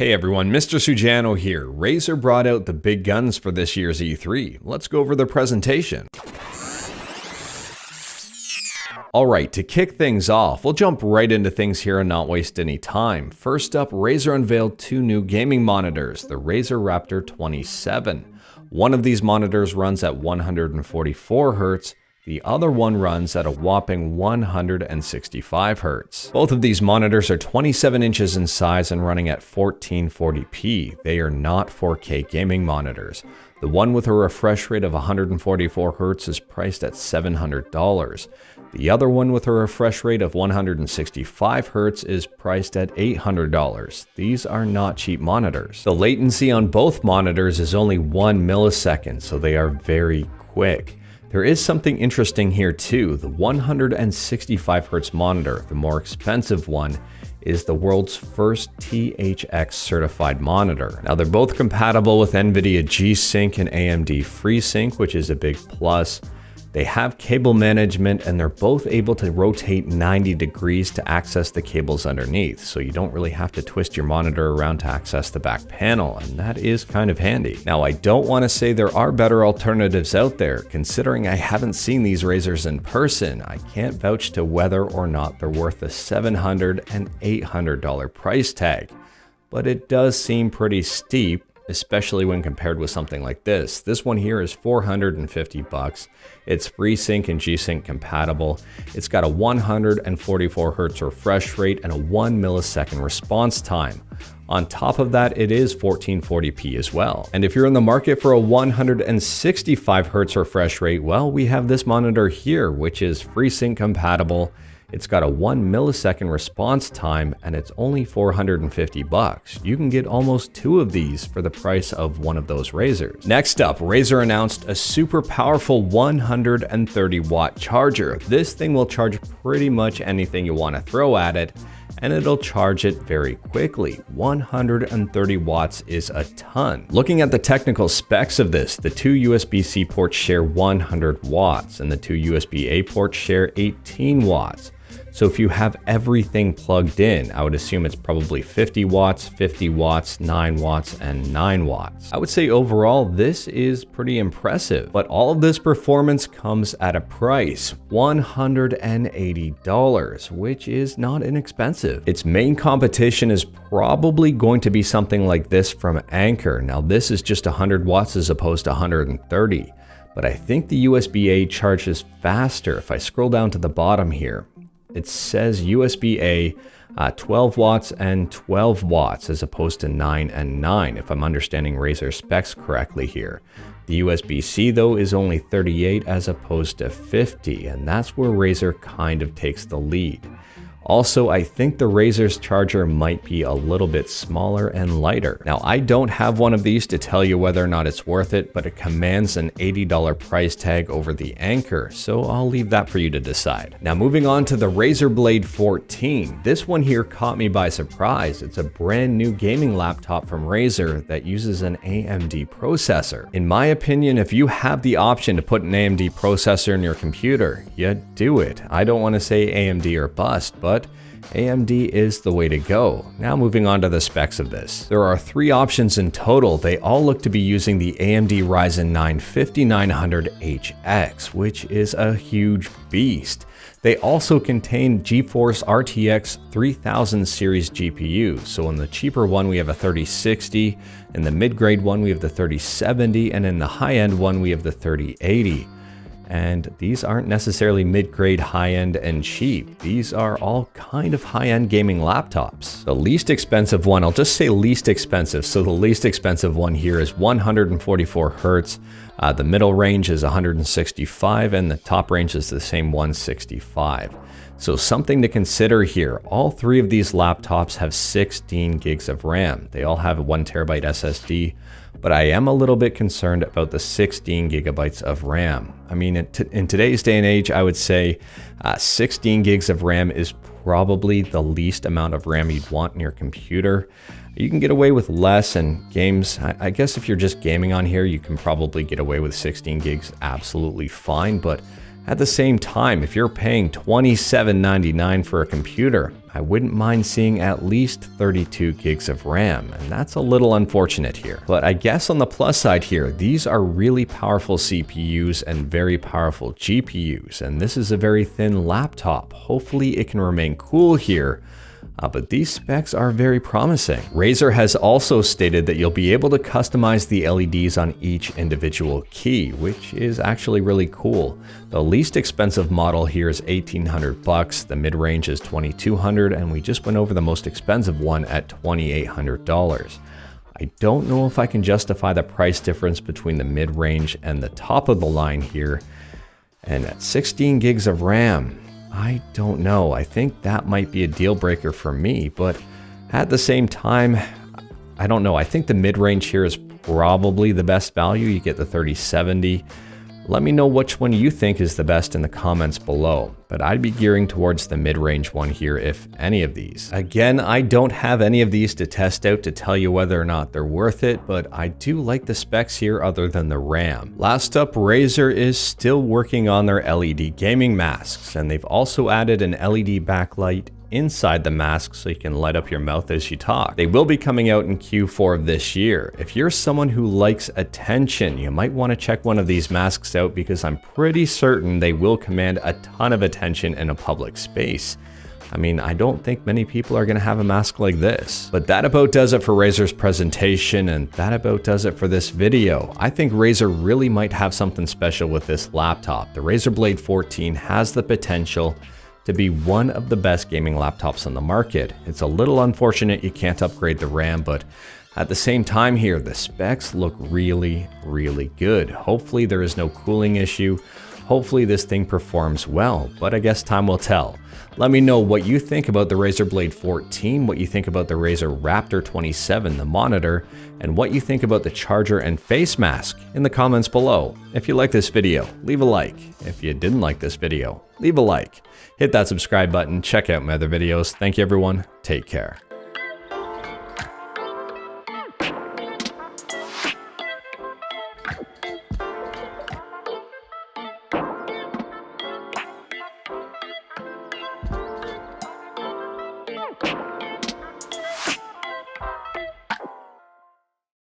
Hey everyone, Mr. Sujano here. Razer brought out the big guns for this year's E3. Let's go over the presentation. Alright, to kick things off, we'll jump right into things here and not waste any time. First up, Razer unveiled two new gaming monitors, the Razer Raptor 27. One of these monitors runs at 144 Hz, the other one runs at a whopping 165 Hz. Both of these monitors are 27 inches in size and running at 1440p. They are not 4K gaming monitors. The one with a refresh rate of 144 Hz is priced at $700. The other one with a refresh rate of 165 Hz is priced at $800. These are not cheap monitors. The latency on both monitors is only 1 millisecond, so they are very quick. There is something interesting here too. The 165 Hz monitor, the more expensive one, is the world's first THX certified monitor. Now they're both compatible with NVIDIA G-Sync and AMD FreeSync, which is a big plus. They have cable management and they're both able to rotate 90 degrees to access the cables underneath, so you don't really have to twist your monitor around to access the back panel, and that is kind of handy. Now I don't want to say there are better alternatives out there. Considering I haven't seen these Razers in person, I can't vouch to whether or not they're worth the $700 and $800 price tag, but it does seem pretty steep, especially when compared with something like this. This one here is $450. It's FreeSync and G-Sync compatible. It's got a 144 Hz refresh rate and a 1 millisecond response time. On top of that, it is 1440p as well. And if you're in the market for a 165 Hz refresh rate, well, we have this monitor here, which is FreeSync compatible. It's got a 1 millisecond response time and it's only $450. You can get almost two of these for the price of one of those Razers. Next up, Razer announced a super powerful 130 watt charger. This thing will charge pretty much anything you want to throw at it, and it'll charge it very quickly. 130 watts is a ton. Looking at the technical specs of this, the two USB-C ports share 100 watts and the two USB-A ports share 18 watts. So if you have everything plugged in, I would assume it's probably 50 watts, 50 watts, 9 watts, and 9 watts. I would say overall, this is pretty impressive, but all of this performance comes at a price, $180, which is not inexpensive. Its main competition is probably going to be something like this from Anker. Now this is just 100 watts as opposed to 130, but I think the USB-A charges faster. If I scroll down to the bottom here, it says USB-A 12 watts and 12 watts as opposed to 9 and 9, if I'm understanding Razer specs correctly here. The USB-C though is only 38 as opposed to 50, and that's where Razer kind of takes the lead. Also, I think the Razer's charger might be a little bit smaller and lighter. Now, I don't have one of these to tell you whether or not it's worth it, but it commands an $80 price tag over the Anker, so I'll leave that for you to decide. Now, moving on to the Razer Blade 14. This one here caught me by surprise. It's a brand new gaming laptop from Razer that uses an AMD processor. In my opinion, if you have the option to put an AMD processor in your computer, you do it. I don't want to say AMD or bust, but AMD is the way to go. Now moving on to the specs of this. There are three options in total. They all look to be using the AMD Ryzen 9 5900HX, which is a huge beast. They also contain GeForce RTX 3000 series GPUs. So in the cheaper one, we have a 3060, in the mid-grade one, we have the 3070, and in the high-end one, we have the 3080. And these aren't necessarily mid-grade, high-end, and cheap. These are all kind of high-end gaming laptops. The least expensive one, I'll just say least expensive. So the least expensive one here is 144 Hz. The middle range is 165, and the top range is the same 165. So something to consider here. All three of these laptops have 16 gigs of RAM. They all have a 1 terabyte SSD, but I am a little bit concerned about the 16 gigabytes of RAM. I mean, in today's day and age, I would say 16 gigs of RAM is probably the least amount of RAM you'd want in your computer. You can get away with less, and games, I guess if you're just gaming on here, you can probably get away with 16 gigs absolutely fine, but at the same time, if you're paying $27.99 for a computer, I wouldn't mind seeing at least 32 gigs of RAM, and that's a little unfortunate here. But I guess on the plus side here, these are really powerful CPUs and very powerful GPUs, and this is a very thin laptop. Hopefully it can remain cool here. But these specs are very promising. Razer has also stated that you'll be able to customize the LEDs on each individual key, which is actually really cool. The least expensive model here is $1,800, the mid-range is $2,200, and we just went over the most expensive one at $2,800. I don't know if I can justify the price difference between the mid-range and the top of the line here. And at 16 gigs of RAM, I don't know. I think that might be a deal breaker for me, but at the same time, I don't know. I think the mid-range here is probably the best value. You get the 3070. Let me know which one you think is the best in the comments below, but I'd be gearing towards the mid-range one here if any of these. Again, I don't have any of these to test out to tell you whether or not they're worth it, but I do like the specs here other than the RAM. Last up, Razer is still working on their LED gaming masks, and they've also added an LED backlight inside the mask so you can light up your mouth as you talk. They will be coming out in Q4 of this year. If you're someone who likes attention, you might want to check one of these masks out because I'm pretty certain they will command a ton of attention in a public space. I mean, I don't think many people are going to have a mask like this. But that about does it for Razer's presentation, and that about does it for this video. I think Razer really might have something special with this laptop. The Razer Blade 14 has the potential to be one of the best gaming laptops on the market. It's a little unfortunate you can't upgrade the RAM, but at the same time here, the specs look really, really good. Hopefully there is no cooling issue. Hopefully this thing performs well, but I guess time will tell. Let me know what you think about the Razer Blade 14, what you think about the Razer Raptor 27, the monitor, and what you think about the charger and face mask in the comments below. If you like this video, leave a like. If you didn't like this video, leave a like. Hit that subscribe button, check out my other videos. Thank you everyone, take care.